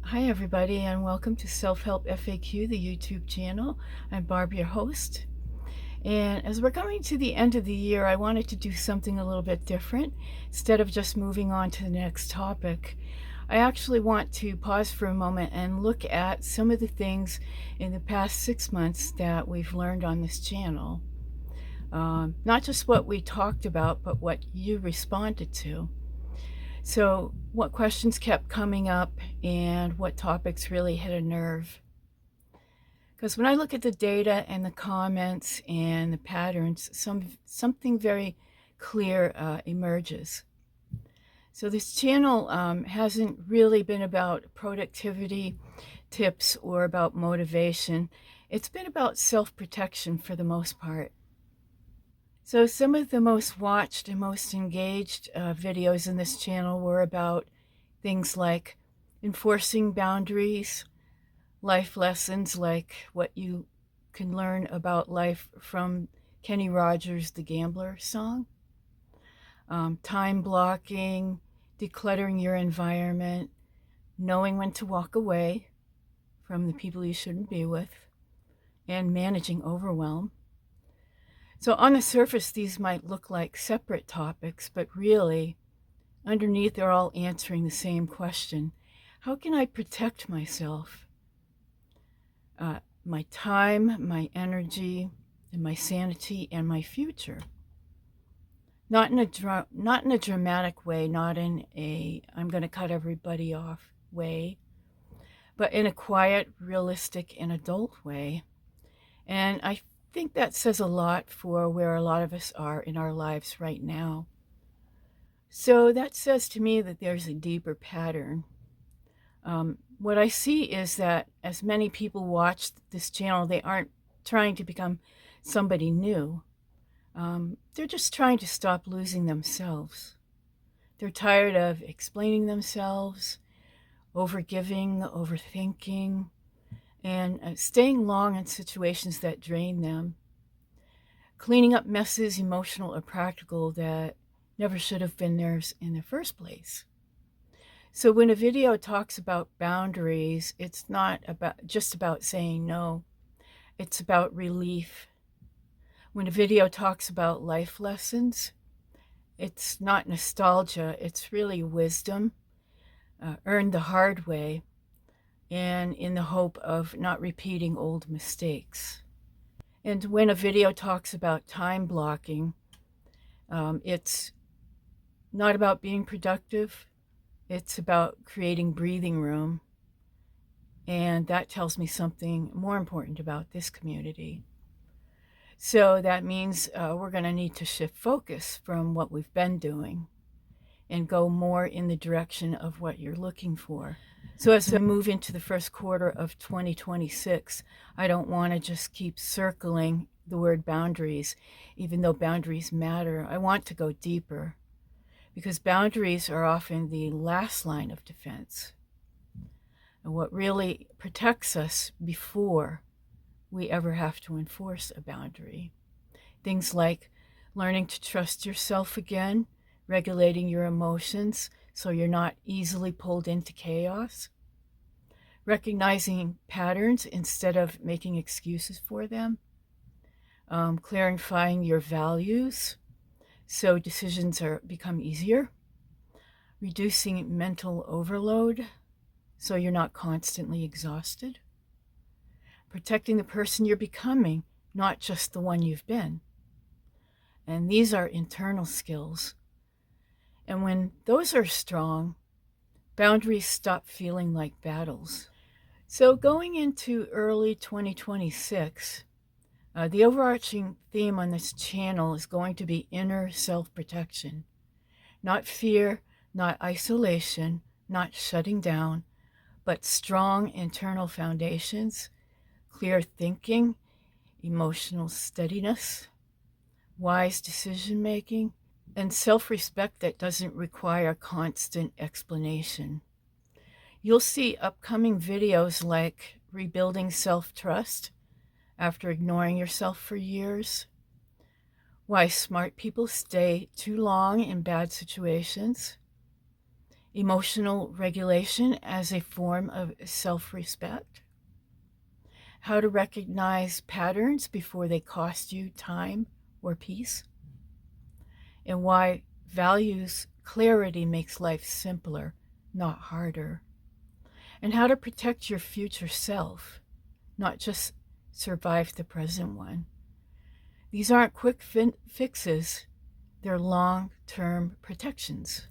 Hi everybody, and welcome to Self-Help FAQ, the YouTube channel. I'm Barb, your host. And as we're coming to the end of the year, I wanted to do something a little bit different. Instead of just moving on to the next topic, I actually want to pause for a moment and look at some of the things in the past 6 months that we've learned on this channel. Not just what we talked about, but what you responded to. So what questions kept coming up and what topics really hit a nerve? Because when I look at the data and the comments and the patterns, something very clear emerges. So this channel hasn't really been about productivity tips or about motivation. It's been about self-protection for the most part. So some of the most watched and most engaged videos in this channel were about things like enforcing boundaries, life lessons like what you can learn about life from Kenny Rogers' The Gambler song, time blocking, decluttering your environment, knowing when to walk away from the people you shouldn't be with, and managing overwhelm. So on the surface, these might look like separate topics, but really, underneath, they're all answering the same question. How can I protect myself? My time, my energy, and my sanity, and my future. Not in a dramatic way, not in a I'm going to cut everybody off way, but in a quiet, realistic, and adult way. And I think that says a lot for where a lot of us are in our lives right now. So that says to me that there's a deeper pattern. What I see is that as many people watch this channel, they aren't trying to become somebody new. They're just trying to stop losing themselves. They're tired of explaining themselves, overgiving, overthinking, and staying long in situations that drain them, cleaning up messes, emotional or practical, that never should have been theirs in the first place. So when a video talks about boundaries, it's not just about saying no. It's about relief. When a video talks about life lessons, it's not nostalgia. It's really wisdom, earned the hard way, and in the hope of not repeating old mistakes. And when a video talks about time blocking, it's not about being productive. It's about creating breathing room. And that tells me something more important about this community. So that means we're going to need to shift focus from what we've been doing and go more in the direction of what you're looking for. So as we move into the first quarter of 2026, I don't want to just keep circling the word boundaries, even though boundaries matter. I want to go deeper, because boundaries are often the last line of defense, and what really protects us before we ever have to enforce a boundary. Things like learning to trust yourself again, regulating your emotions so you're not easily pulled into chaos, recognizing patterns instead of making excuses for them, clarifying your values so decisions become easier, reducing mental overload so you're not constantly exhausted, protecting the person you're becoming, not just the one you've been. And these are internal skills. And when those are strong, boundaries stop feeling like battles. So going into early 2026, the overarching theme on this channel is going to be inner self-protection. Not fear, not isolation, not shutting down, but strong internal foundations, clear thinking, emotional steadiness, wise decision-making, and self-respect that doesn't require constant explanation. You'll see upcoming videos like rebuilding self-trust after ignoring yourself for years, why smart people stay too long in bad situations, emotional regulation as a form of self-respect, how to recognize patterns before they cost you time or peace, and why values clarity makes life simpler, not harder, and how to protect your future self, not just survive the present one. These aren't quick fixes, they're long-term protections.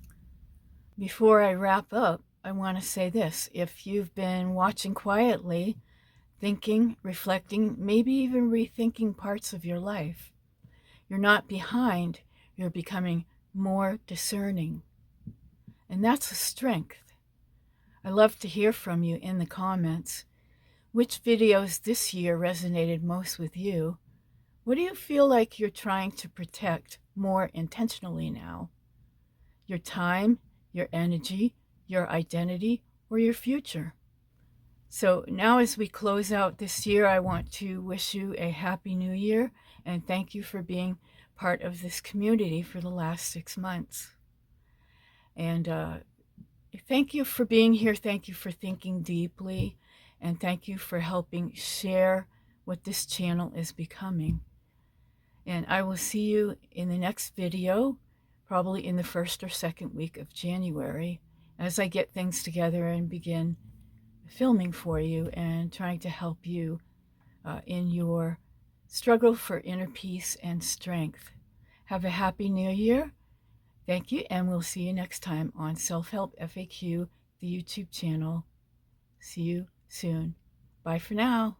Before I wrap up, I want to say this. If you've been watching quietly, thinking, reflecting, maybe even rethinking parts of your life, you're not behind, you're becoming more discerning. And that's a strength. I love to hear from you in the comments. Which videos this year resonated most with you? What do you feel like you're trying to protect more intentionally now? Your time, your energy, your identity, or your future? So now as we close out this year, I want to wish you a happy new year and thank you for being part of this community for the last 6 months. And thank you for being here. Thank you for thinking deeply. And thank you for helping share what this channel is becoming. And I will see you in the next video, probably in the first or second week of January, as I get things together and begin filming for you and trying to help you in your struggle for inner peace and strength. Have a happy new year. Thank you, and we'll see you next time on Self-Help FAQ, the YouTube channel. See you soon. Bye for now.